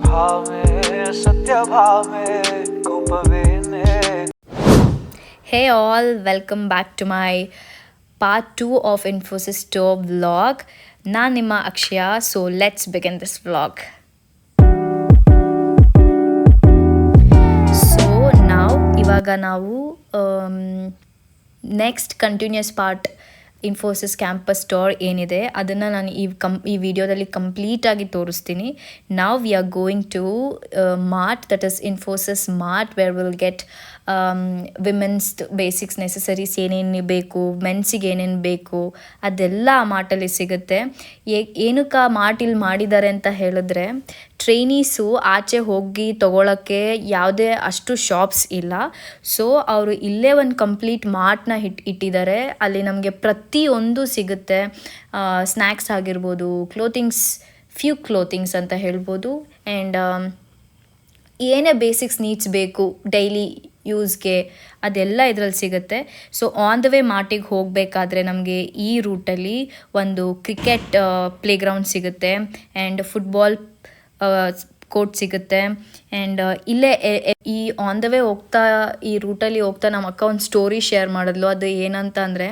भाव में सत्य भाव में कोपवेने. Hey all, welcome back to my part 2 of Infosys Tour vlog. ನಾನು ನಿಮ್ಮ ಅಕ್ಷಯ, so let's begin this vlog. So now ಇವಾಗ ನಾವು next continuous part Infosys campus tour ಏನಿದೆ ಅದನ್ನು ನಾನು ಈ ವಿಡಿಯೋದಲ್ಲಿ ಕಂಪ್ಲೀಟಾಗಿ ತೋರಿಸ್ತೀನಿ. ನಾವು we are going to mart, that is Infosys mart, where will get women's basics necessaries ಏನೇನು ಬೇಕು, ಮೆನ್ಸಿಗೆ ಏನೇನು ಬೇಕು ಅದೆಲ್ಲ ಆ ಮಾರ್ಟಲ್ಲಿ ಸಿಗುತ್ತೆ. ಏನಕ್ಕೆ ಮಾರ್ಟ್ ಇಲ್ಲಿ ಮಾಡಿದ್ದಾರೆ ಅಂತ ಹೇಳಿದ್ರೆ, ಟ್ರೈನೀಸು ಆಚೆ ಹೋಗಿ ತೊಗೊಳಕ್ಕೆ ಯಾವುದೇ ಅಷ್ಟು ಶಾಪ್ಸ್ ಇಲ್ಲ. ಸೊ ಅವರು ಇಲ್ಲೇ ಒಂದು ಕಂಪ್ಲೀಟ್ ಮಾರ್ಟ್ನ ಇಟ್ಟಿದ್ದಾರೆ. ಅಲ್ಲಿ ನಮಗೆ ಪ್ರತಿಯೊಂದು ಸಿಗುತ್ತೆ. ಸ್ನ್ಯಾಕ್ಸ್ ಆಗಿರ್ಬೋದು, ಫ್ಯೂ ಕ್ಲೋತಿಂಗ್ಸ್ ಅಂತ ಹೇಳ್ಬೋದು, ಆ್ಯಂಡ್ ಏನೇ ಬೇಸಿಕ್ಸ್ ನೀಡ್ಸ್ ಬೇಕು ಡೈಲಿ ಯೂಸ್ಗೆ ಅದೆಲ್ಲ ಇದರಲ್ಲಿ ಸಿಗುತ್ತೆ. ಸೊ ಆನ್ ದ ವೇ ಮಾರ್ಟಿಗೆ ಹೋಗಬೇಕಾದ್ರೆ ನಮಗೆ ಈ ರೂಟಲ್ಲಿ ಒಂದು ಕ್ರಿಕೆಟ್ ಪ್ಲೇಗ್ರೌಂಡ್ ಸಿಗುತ್ತೆ, ಆ್ಯಂಡ್ ಫುಟ್ಬಾಲ್ ಕೋರ್ಟ್ ಸಿಗುತ್ತೆ. ಆ್ಯಂಡ್ ಇಲ್ಲೇ ಈ ಆನ್ ದ ವೇ ಹೋಗ್ತಾ ಈ ರೂಟಲ್ಲಿ ಹೋಗ್ತಾ ನಮ್ಮ ಅಕ್ಕ ಒಂದು ಸ್ಟೋರಿ ಶೇರ್ ಮಾಡಿದ್ಲು. ಅದು ಏನಂತ ಅಂದರೆ,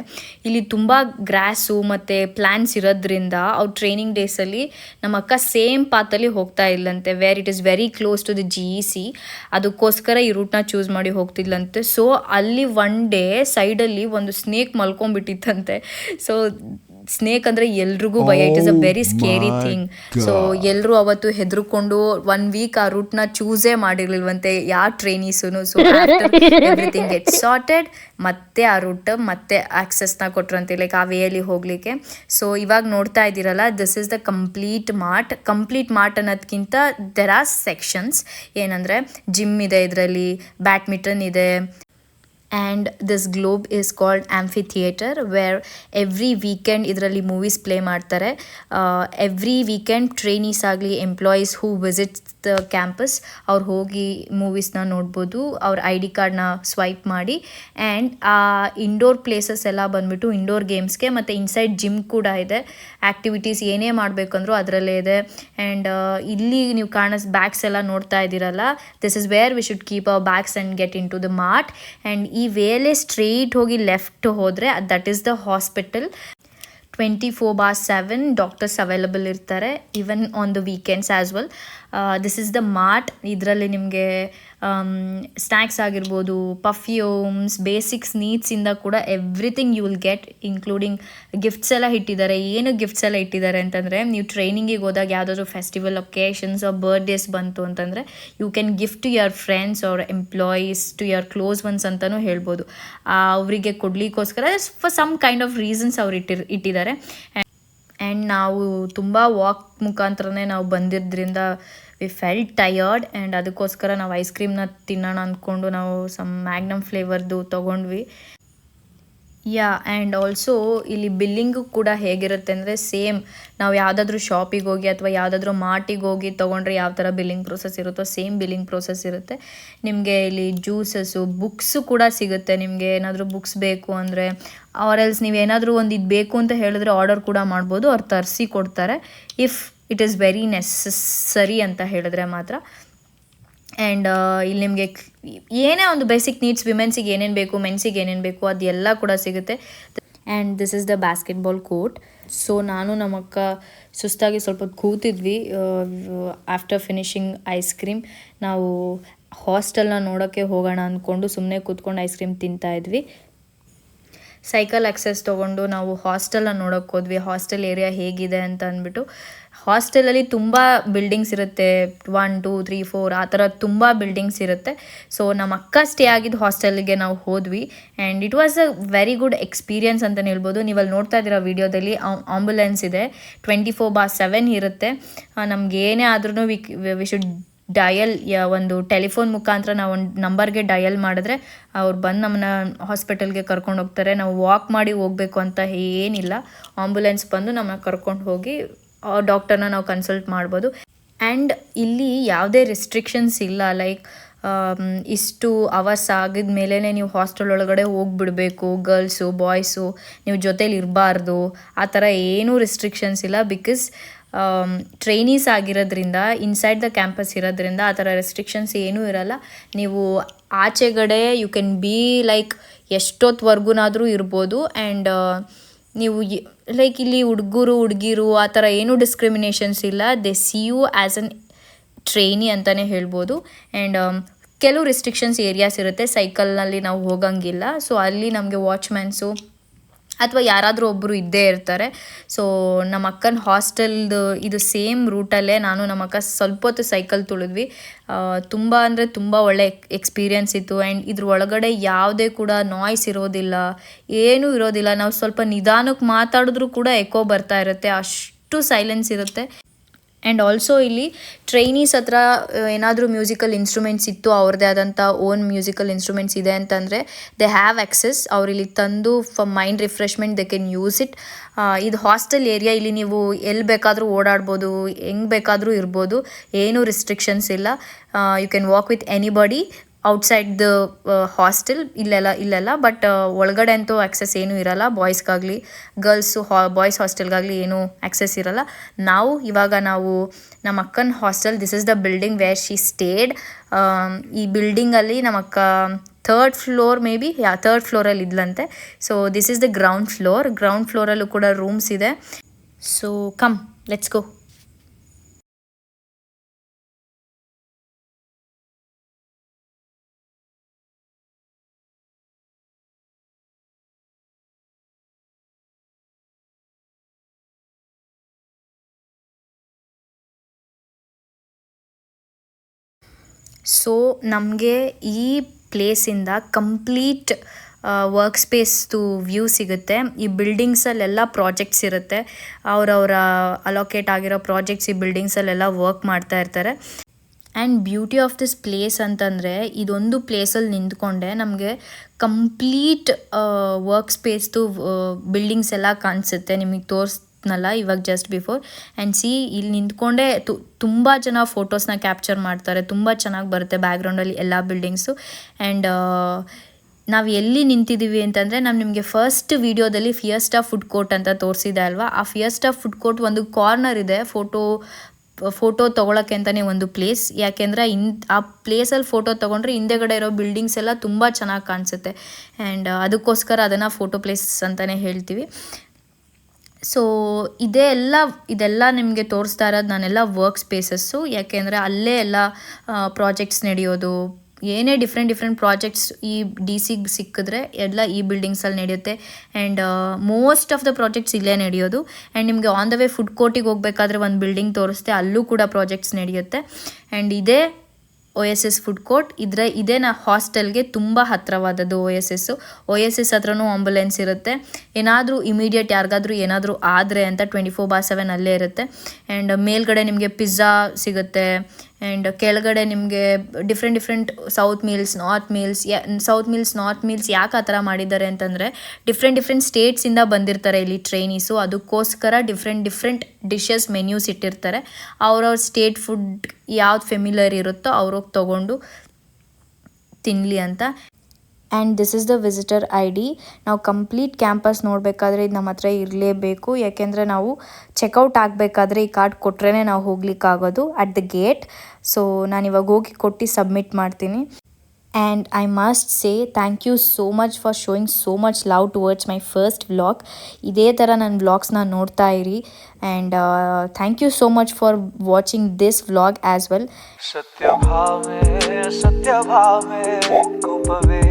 ಇಲ್ಲಿ ತುಂಬ ಗ್ರಾಸು ಮತ್ತು ಪ್ಲ್ಯಾನ್ಸ್ ಇರೋದ್ರಿಂದ ಅವ್ರ ಟ್ರೈನಿಂಗ್ ಡೇಸಲ್ಲಿ ನಮ್ಮ ಅಕ್ಕ ಸೇಮ್ ಪಾತಲ್ಲಿ ಹೋಗ್ತಾ ಇಲ್ಲಂತೆ, where it is very close to the GEC. ಅದಕ್ಕೋಸ್ಕರ ಈ ರೂಟ್ನ ಚೂಸ್ ಮಾಡಿ ಹೋಗ್ತಿದ್ಲಂತೆ. ಸೊ ಅಲ್ಲಿ ಒನ್ ಡೇ ಸೈಡಲ್ಲಿ ಒಂದು ಸ್ನೇಕ್ ಮಲ್ಕೊಂಡ್ಬಿಟ್ಟಿತ್ತಂತೆ. ಸೊ ಸ್ನೇಕ್ ಅಂದರೆ ಎಲ್ರಿಗೂ ಭಯ, it is a very scary thing. So ಎಲ್ಲರೂ ಅವತ್ತು ಹೆದರ್ಕೊಂಡು 1 ವೀಕ್ ಆ ರೂಟ್ನ ಚೂಸೇ ಮಾಡಿರ್ಲಿಲ್ವಂತೆ ಯಾವ ಟ್ರೈನೀಸು. ಸೊ ಎವ್ರಿಥಿಂಗ್ ಗೆಟ್ ಸಾರ್ಟೆಡ್, ಮತ್ತೆ ಆ ರೂಟ್ ಮತ್ತೆ ಆಕ್ಸೆಸ್ನ ಕೊಟ್ರಂತೆ, ಲೈಕ್ ಆ ವೇಯಲ್ಲಿ ಹೋಗಲಿಕ್ಕೆ. ಸೊ ಇವಾಗ ನೋಡ್ತಾ ಇದ್ದೀರಲ್ಲ, this is the complete mart ಅನ್ನೋದಕ್ಕಿಂತ ದೆರ್ ಆರ್ ಸೆಕ್ಷನ್ಸ್. ಏನಂದರೆ ಜಿಮ್ ಇದೆ, ಇದರಲ್ಲಿ ಬ್ಯಾಡ್ಮಿಂಟನ್ ಇದೆ, and this globe is called amphitheater, where every weekend ಇದರಲ್ಲಿ ಮೂವೀಸ್ ಪ್ಲೇ ಮಾಡ್ತಾರೆ. ಎವ್ರಿ ವೀಕೆಂಡ್ ಟ್ರೈನೀಸ್ ಆಗಲಿ employees who visit the campus ಅವ್ರು ಹೋಗಿ ಮೂವೀಸ್ನ ನೋಡ್ಬೋದು, ಅವ್ರ ID ಕಾರ್ಡ್ನ ಸ್ವೈಪ್ ಮಾಡಿ. ಆ್ಯಂಡ್ ಆ ಇಂಡೋರ್ ಪ್ಲೇಸಸ್ ಎಲ್ಲ ಬಂದುಬಿಟ್ಟು ಇಂಡೋರ್ ಗೇಮ್ಸ್ಗೆ, ಮತ್ತು ಇನ್ಸೈಡ್ ಜಿಮ್ ಕೂಡ ಇದೆ. ಆ್ಯಕ್ಟಿವಿಟೀಸ್ ಏನೇ ಮಾಡಬೇಕಂದ್ರೂ ಅದರಲ್ಲೇ ಇದೆ. ಆ್ಯಂಡ್ ಇಲ್ಲಿ ನೀವು ಬ್ಯಾಗ್ಸ್ ಎಲ್ಲ ನೋಡ್ತಾ ಇದ್ದೀರಲ್ಲ, this is where we should keep our bags and get into the mart. And ಈ ವೇಲೆ ಸ್ಟ್ರೈಟ್ ಹೋಗಿ ಲೆಫ್ಟ್ ಹೋದರೆ that is the hospital. 24/7 doctors available ಇರ್ತಾರೆ, even on the weekends as well. This is the mart. ಇದರಲ್ಲಿ ನಿಮಗೆ snacks ಆಗಿರ್ಬೋದು, perfumes, basics ನೀಡ್ಸಿಂದ ಕೂಡ everything you will get, including gifts ಎಲ್ಲ ಇಟ್ಟಿದ್ದಾರೆ. ಏನು ಗಿಫ್ಟ್ಸ್ ಎಲ್ಲ ಇಟ್ಟಿದ್ದಾರೆ ಅಂತಂದರೆ, ನೀವು ಟ್ರೈನಿಂಗಿಗೆ ಹೋದಾಗ ಯಾವುದಾದ್ರೂ ಫೆಸ್ಟಿವಲ್ ಒಕೇಶನ್ಸ್ ಆರ್ ಬರ್ಡೇಸ್ ಬಂತು ಅಂತಂದರೆ you can gift to your friends or employees, to your close ones ಅಂತಲೂ ಹೇಳ್ಬೋದು. ಅವರಿಗೆ ಕೊಡಲಿಕ್ಕೋಸ್ಕರ for some kind of reasons ಅವ್ರು ಇಟ್ಟಿದ್ದಾರೆ. ಆ್ಯಂಡ್ ನಾವು ತುಂಬ ವಾಕ್ ಮುಖಾಂತರನೇ ನಾವು ಬಂದಿದ್ದರಿಂದ ವಿ ಫೆಲ್ಟ್ ಟಯರ್ಡ್, ಆ್ಯಂಡ್ ಅದಕ್ಕೋಸ್ಕರ ನಾವು ಐಸ್ ಕ್ರೀಮ್ನ ತಿನ್ನೋಣ ಅಂದ್ಕೊಂಡು ನಾವು ಸಮ್ ಮ್ಯಾಗ್ನಮ್ ಫ್ಲೇವರ್ದು ತೊಗೊಂಡ್ವಿ. ಆ್ಯಂಡ್ ಆಲ್ಸೋ ಇಲ್ಲಿ ಬಿಲ್ಲಿಂಗು ಕೂಡ ಹೇಗಿರುತ್ತೆ ಅಂದರೆ, ಸೇಮ್ ನಾವು ಯಾವುದಾದ್ರೂ ಶಾಪಿಗೆ ಹೋಗಿ ಅಥವಾ ಯಾವುದಾದ್ರೂ ಮಾರ್ಟಿಗೆ ಹೋಗಿ ತೊಗೊಂಡ್ರೆ ಯಾವ ಥರ ಬಿಲ್ಲಿಂಗ್ ಪ್ರೋಸೆಸ್ ಇರುತ್ತೋ ಸೇಮ್ ಬಿಲ್ಲಿಂಗ್ ಪ್ರೋಸೆಸ್ ಇರುತ್ತೆ. ನಿಮಗೆ ಇಲ್ಲಿ ಜ್ಯೂಸಸ್ಸು, ಬುಕ್ಸು ಕೂಡ ಸಿಗುತ್ತೆ. ನಿಮಗೆ ಏನಾದರೂ ಬುಕ್ಸ್ ಬೇಕು ಅಂದರೆ, ಆರ್ ಎಲ್ಸ್ ನೀವೇನಾದರೂ ಒಂದು ಇದು ಬೇಕು ಅಂತ ಹೇಳಿದ್ರೆ ಆರ್ಡರ್ ಕೂಡ ಮಾಡ್ಬೋದು, ಅವ್ರು ತರಿಸಿ ಕೊಡ್ತಾರೆ, if it is very necessary ಅಂತ ಹೇಳಿದ್ರೆ ಮಾತ್ರ. ಆ್ಯಂಡ್ ಇಲ್ಲಿ ನಿಮಗೆ ಏನೇ ಒಂದು ಬೇಸಿಕ್ ನೀಡ್ಸ್, ವಿಮೆನ್ಸಿಗೆ ಏನೇನು ಬೇಕು, ಮೆನ್ಸಿಗೆ ಏನೇನು ಬೇಕು ಅದೆಲ್ಲ ಕೂಡ ಸಿಗುತ್ತೆ. And this is the basketball court. So ನಾನು ನಮ್ಮ ಅಕ್ಕ ಸುಸ್ತಾಗಿ ಸ್ವಲ್ಪ ಕೂತಿದ್ವಿ. ಆಫ್ಟರ್ ಫಿನಿಶಿಂಗ್ ಐಸ್ ಕ್ರೀಮ್ ನಾವು ಹಾಸ್ಟೆಲ್ನ ನೋಡೋಕ್ಕೆ ಹೋಗೋಣ ಅಂದ್ಕೊಂಡು ಸುಮ್ಮನೆ ಕೂತ್ಕೊಂಡು ಐಸ್ ಕ್ರೀಮ್ ತಿಂತಾಯಿದ್ವಿ. ಸೈಕಲ್ ಆಕ್ಸೆಸ್ ತೊಗೊಂಡು ನಾವು ಹಾಸ್ಟೆಲ್ನ ನೋಡೋಕ್ಕೆ ಹೋದ್ವಿ, ಹಾಸ್ಟೆಲ್ ಏರಿಯಾ ಹೇಗಿದೆ ಅಂತ ಅಂದ್ಬಿಟ್ಟು. ಹಾಸ್ಟೆಲಲ್ಲಿ ತುಂಬ ಬಿಲ್ಡಿಂಗ್ಸ್ ಇರುತ್ತೆ, 1 2 3 4 ಆ ಥರ ತುಂಬ ಬಿಲ್ಡಿಂಗ್ಸ್ ಇರುತ್ತೆ. ಸೊ ನಮ್ಮ ಅಕ್ಕ ಸ್ಟೇ ಆಗಿದ್ದು ಹಾಸ್ಟೆಲ್ಗೆ ನಾವು ಹೋದ್ವಿ, and it was a very good experience ಅಂತಲೇ ಹೇಳ್ಬೋದು. ನೀವಲ್ಲಿ ನೋಡ್ತಾ ಇದ್ದೀರ ವಿಡಿಯೋದಲ್ಲಿ ಆಂಬುಲೆನ್ಸ್ ಇದೆ, 24/7 ಇರುತ್ತೆ. ನಮಗೇನೇ ಆದ್ರೂ ವಿ ಶುಡ್ ಡಯಲ್, ಒಂದು ಟೆಲಿಫೋನ್ ಮುಖಾಂತರ ನಾವು ಒಂದು ನಂಬರ್ಗೆ ಡಯಲ್ ಮಾಡಿದ್ರೆ ಅವ್ರು ಬಂದು ನಮ್ಮನ್ನ ಹಾಸ್ಪಿಟಲ್ಗೆ ಕರ್ಕೊಂಡು ಹೋಗ್ತಾರೆ. ನಾವು ವಾಕ್ ಮಾಡಿ ಹೋಗಬೇಕು ಅಂತ ಏನಿಲ್ಲ, ಆಂಬುಲೆನ್ಸ್ ಬಂದು ನಮ್ಮನ್ನ ಕರ್ಕೊಂಡು ಹೋಗಿ ಡಾಕ್ಟರ್ನ ನಾವು ಕನ್ಸಲ್ಟ್ ಮಾಡ್ಬೋದು. ಆ್ಯಂಡ್ ಇಲ್ಲಿ ಯಾವುದೇ ರೆಸ್ಟ್ರಿಕ್ಷನ್ಸ್ ಇಲ್ಲ, ಲೈಕ್ ಇಷ್ಟು ಅವರ್ಸ್ ಆಗಿದ ಮೇಲೇ ನೀವು ಹಾಸ್ಟೆಲ್ ಒಳಗಡೆ ಹೋಗಿಬಿಡಬೇಕು, ಗರ್ಲ್ಸು ಬಾಯ್ಸು ನೀವು ಜೊತೇಲಿ ಇರಬಾರ್ದು, ಆ ಥರ ಏನೂ ರೆಸ್ಟ್ರಿಕ್ಷನ್ಸ್ ಇಲ್ಲ. ಬಿಕಾಸ್ ಟ್ರೈನೀಸ್ ಆಗಿರೋದ್ರಿಂದ ಇನ್ಸೈಡ್ ದ ಕ್ಯಾಂಪಸ್ ಇರೋದ್ರಿಂದ ಆ ಥರ ರೆಸ್ಟ್ರಿಕ್ಷನ್ಸ್ ಏನೂ ಇರಲ್ಲ. ನೀವು ಆಚೆಗಡೆ ಯು ಕ್ಯಾನ್ ಬಿ ಲೈಕ್ ಎಷ್ಟೊತ್ತವರೆಗೂನಾದರೂ ಇರ್ಬೋದು. ಆ್ಯಂಡ್ ನೀವು ಲೈಕ್ ಇಲ್ಲಿ ಹುಡುಗಿರು ಆ ಥರ ಏನೂ ಡಿಸ್ಕ್ರಿಮಿನೇಷನ್ಸ್ ಇಲ್ಲ. They see you as an trainee ಅಂತಲೇ ಹೇಳ್ಬೋದು. ಆ್ಯಂಡ್ ಕೆಲವು ರಿಸ್ಟ್ರಿಕ್ಷನ್ಸ್ ಏರಿಯಾಸ್ ಇರುತ್ತೆ, ಸೈಕಲ್ನಲ್ಲಿ ನಾವು ಹೋಗಂಗಿಲ್ಲ. ಸೊ ಅಲ್ಲಿ ನಮಗೆ ವಾಚ್ಮ್ಯಾನ್ಸು ಅಥವಾ ಯಾರಾದರೂ ಒಬ್ಬರು ಇದ್ದೇ ಇರ್ತಾರೆ. ಸೊ ನಮ್ಮ ಅಕ್ಕನ ಹಾಸ್ಟೆಲ್ದು ಇದು ಸೇಮ್ ರೂಟಲ್ಲೇ ನಾನು ನಮ್ಮ ಅಕ್ಕ ಸ್ವಲ್ಪ ಹೊತ್ತು ಸೈಕಲ್ ತುಳಿದ್ವಿ. ತುಂಬ ಅಂದರೆ ತುಂಬ ಒಳ್ಳೆ ಎಕ್ಸ್ಪೀರಿಯನ್ಸ್ ಇತ್ತು. ಆ್ಯಂಡ್ ಇದ್ರ ಒಳಗಡೆ ಯಾವುದೇ ಕೂಡ ನಾಯ್ಸ್ ಇರೋದಿಲ್ಲ, ಏನೂ ಇರೋದಿಲ್ಲ. ನಾವು ಸ್ವಲ್ಪ ನಿಧಾನಕ್ಕೆ ಮಾತಾಡಿದ್ರೂ ಕೂಡ ಎಕೋ ಬರ್ತಾ ಇರುತ್ತೆ, ಅಷ್ಟು ಸೈಲೆನ್ಸ್ ಇರುತ್ತೆ. ಆ್ಯಂಡ್ ಆಲ್ಸೋ ಇಲ್ಲಿ ಟ್ರೈನೀಸ್ ಹತ್ರ ಏನಾದರೂ ಮ್ಯೂಸಿಕಲ್ ಇನ್ಸ್ಟ್ರೂಮೆಂಟ್ಸ್ ಇತ್ತು, ಅವ್ರದ್ದೇ ಆದಂಥ ಓನ್ ಮ್ಯೂಸಿಕಲ್ ಇನ್ಸ್ಟ್ರೂಮೆಂಟ್ಸ್ ಇದೆ ಅಂತಂದರೆ ದೇ ಹ್ಯಾವ್ ಆಕ್ಸೆಸ್. ಅವ್ರು ಇಲ್ಲಿ ತಂದು for mind refreshment they can use it. ಇದು ಹಾಸ್ಟೆಲ್ ಏರಿಯಾ, ಇಲ್ಲಿ ನೀವು ಎಲ್ಲಿ ಬೇಕಾದರೂ ಓಡಾಡ್ಬೋದು, ಹೆಂಗೆ ಬೇಕಾದರೂ ಇರ್ಬೋದು, ಏನೂ ರಿಸ್ಟ್ರಿಕ್ಷನ್ಸ್ ಇಲ್ಲ. You can walk with anybody outside the hostel. ಇಲ್ಲೆಲ್ಲ ಬಟ್ ಒಳಗಡೆ ಅಂತೂ ಆಕ್ಸೆಸ್ ಏನೂ ಇರಲ್ಲ. ಬಾಯ್ಸ್ಗಾಗಲಿ ಗರ್ಲ್ಸು ಬಾಯ್ಸ್ ಹಾಸ್ಟೆಲ್ಗಾಗಲಿ ಏನೂ ಆಕ್ಸೆಸ್ ಇರಲ್ಲ. ಇವಾಗ ನಾವು ನಮ್ಮ ಅಕ್ಕನ hostel, this is the building where she stayed. ಈ ಬಿಲ್ಡಿಂಗಲ್ಲಿ ನಮ್ಮ ಅಕ್ಕ third floor may be third ಫ್ಲೋರಲ್ಲಿ ಇದ್ಲಂತೆ. So this is the ground ಫ್ಲೋರಲ್ಲೂ ಕೂಡ ರೂಮ್ಸ್ ಇದೆ. So come let's go. So ನಮಗೆ ಈ ಪ್ಲೇಸಿಂದ ಕಂಪ್ಲೀಟ್ ವರ್ಕ್ ಸ್ಪೇಸ್ದು ವ್ಯೂ ಸಿಗುತ್ತೆ. ಈ ಬಿಲ್ಡಿಂಗ್ಸಲ್ಲೆಲ್ಲ ಪ್ರಾಜೆಕ್ಟ್ಸ್ ಇರುತ್ತೆ, ಅವರವರ ಅಲೋಕೇಟ್ ಆಗಿರೋ ಪ್ರಾಜೆಕ್ಟ್ಸ್ ಈ ಬಿಲ್ಡಿಂಗ್ಸಲ್ಲೆಲ್ಲ ವರ್ಕ್ ಮಾಡ್ತಾ ಇರ್ತಾರೆ. And beauty of this place ಅಂತಂದರೆ, ಇದೊಂದು ಪ್ಲೇಸಲ್ಲಿ ನಿಂತ್ಕೊಂಡೆ ನಮಗೆ ಕಂಪ್ಲೀಟ್ ವರ್ಕ್ ಸ್ಪೇಸ್ದು ಬಿಲ್ಡಿಂಗ್ಸ್ ಎಲ್ಲ ಕಾಣಿಸುತ್ತೆ. ನಿಮಗೆ ತೋರಿಸ್ನಲ್ಲ ಇವಾಗ ಜಸ್ಟ್ ಬಿಫೋರ್. ಆ್ಯಂಡ್ ಸಿ ಇಲ್ಲಿ ನಿಂತ್ಕೊಂಡೆ ತುಂಬ ಜನ ಫೋಟೋಸ್ನ ಕ್ಯಾಪ್ಚರ್ ಮಾಡ್ತಾರೆ, ತುಂಬ ಚೆನ್ನಾಗಿ ಬರುತ್ತೆ ಬ್ಯಾಕ್ಗ್ರೌಂಡಲ್ಲಿ ಎಲ್ಲ ಬಿಲ್ಡಿಂಗ್ಸು. ಆ್ಯಂಡ್ ನಾವು ಎಲ್ಲಿ ನಿಂತಿದ್ದೀವಿ ಅಂತಂದರೆ, ನಾನು ನಿಮಗೆ ಫಸ್ಟ್ ವೀಡಿಯೋದಲ್ಲಿ ಫಿಯಸ್ಟಾ ಫುಡ್ ಕೋರ್ಟ್ ಅಂತ ತೋರಿಸಿದೆ ಅಲ್ವಾ, ಆ ಫಿಯಸ್ಟಾ ಫುಡ್ ಕೋರ್ಟ್ ಒಂದು ಕಾರ್ನರ್ ಇದೆ ಫೋಟೋ ತೊಗೊಳಕ್ಕೆ ಅಂತಲೇ ಒಂದು ಪ್ಲೇಸ್. ಯಾಕೆಂದರೆ ಆ ಪ್ಲೇಸಲ್ಲಿ ಫೋಟೋ ತೊಗೊಂಡ್ರೆ ಹಿಂದೆಗಡೆ ಇರೋ ಬಿಲ್ಡಿಂಗ್ಸ್ ಎಲ್ಲ ತುಂಬ ಚೆನ್ನಾಗಿ ಕಾಣಿಸುತ್ತೆ. ಆ್ಯಂಡ್ ಅದಕ್ಕೋಸ್ಕರ ಅದನ್ನು ಫೋಟೋ ಪ್ಲೇಸ್ ಅಂತಲೇ ಹೇಳ್ತೀವಿ. ಸೊ ಇದೆಲ್ಲ ನಿಮಗೆ ತೋರಿಸ್ತಾ ಇರೋದು ನಾನೆಲ್ಲ ವರ್ಕ್ ಸ್ಪೇಸಸ್ಸು. ಯಾಕೆಂದರೆ ಅಲ್ಲೇ ಎಲ್ಲ ಪ್ರಾಜೆಕ್ಟ್ಸ್ ನಡೆಯೋದು, ಏನೇ ಡಿಫ್ರೆಂಟ್ ಪ್ರಾಜೆಕ್ಟ್ಸ್ ಈ ಡಿ.ಸಿಗೆ ಸಿಕ್ಕಿದ್ರೆ ಎಲ್ಲ ಈ ಬಿಲ್ಡಿಂಗ್ಸಲ್ಲಿ ನಡೆಯುತ್ತೆ. And most of the projects ಇಲ್ಲೇ ನಡೆಯೋದು. ಆ್ಯಂಡ್ ನಿಮಗೆ ಆನ್ ದ ವೇ ಫುಡ್ ಕೋರ್ಟಿಗೆ ಹೋಗಬೇಕಾದ್ರೆ ಒಂದು ಬಿಲ್ಡಿಂಗ್ ತೋರಿಸ್ತೆ, ಅಲ್ಲೂ ಕೂಡ ಪ್ರಾಜೆಕ್ಟ್ಸ್ ನಡೆಯುತ್ತೆ. ಆ್ಯಂಡ್ ಇದೇ OSS ಫುಡ್ ಕೋರ್ಟ್. ಇದೇ ಹಾಸ್ಟೆಲ್ಗೆ ತುಂಬ ಹತ್ತಿರವಾದದ್ದು OSS ಹತ್ರನೂ ಆಂಬುಲೆನ್ಸ್ ಇರುತ್ತೆ. ಏನಾದರೂ ಇಮಿಡಿಯೇಟ್ ಯಾರಿಗಾದ್ರೂ ಏನಾದರೂ ಆದರೆ ಅಂತ 24/7 ಅಲ್ಲೇ ಇರುತ್ತೆ. ಆ್ಯಂಡ್ ಮೇಲ್ಗಡೆ ನಿಮಗೆ ಪಿಜ್ಜಾ ಸಿಗುತ್ತೆ. ಆ್ಯಂಡ್ ಕೆಳಗಡೆ ನಿಮಗೆ different south meals north meals ಯಾಕೆ ಆ ಥರ ಮಾಡಿದ್ದಾರೆ ಅಂತಂದರೆ, ಡಿಫ್ರೆಂಟ್ ಸ್ಟೇಟ್ಸಿಂದ ಬಂದಿರ್ತಾರೆ ಇಲ್ಲಿ ಟ್ರೈನೀಸು. ಅದಕ್ಕೋಸ್ಕರ ಡಿಫ್ರೆಂಟ್ ಡಿಶಸ್ ಮೆನ್ಯೂಸ್ ಇಟ್ಟಿರ್ತಾರೆ. ಅವ್ರವ್ರ ಸ್ಟೇಟ್ ಫುಡ್ ಯಾವ್ದು ಫೆಮಿಲರ್ ಇರುತ್ತೋ ಅವ್ರೋಗಿ ತೊಗೊಂಡು ತಿನ್ನಲಿ ಅಂತ. And this is the visitor ID. ನಾವು ಕಂಪ್ಲೀಟ್ ಕ್ಯಾಂಪಸ್ ನೋಡಬೇಕಾದ್ರೆ ಇದು ನಮ್ಮ ಹತ್ರ ಇರಲೇಬೇಕು. ಯಾಕೆಂದರೆ ನಾವು ಚೆಕ್ಔಟ್ ಆಗಬೇಕಾದ್ರೆ ಈ ಕಾರ್ಡ್ ಕೊಟ್ರೇ ನಾವು ಹೋಗ್ಲಿಕ್ಕಾಗೋದು ಅಟ್ ದ ಗೇಟ್. ಸೊ ನಾನಿವಾಗ ಹೋಗಿ ಕೊಟ್ಟು ಸಬ್ಮಿಟ್ ಮಾಡ್ತೀನಿ. And I must say thank you so much for showing so much love towards my first vlog. ಇದೇ ಥರ ನನ್ನ ವ್ಲಾಗ್ಸ್ನ ನೋಡ್ತಾ ಇರಿ. And thank you so much for watching this vlog as well. ಸತ್ಯ ಭಾವ ಮೇ ಕೋಪವೇ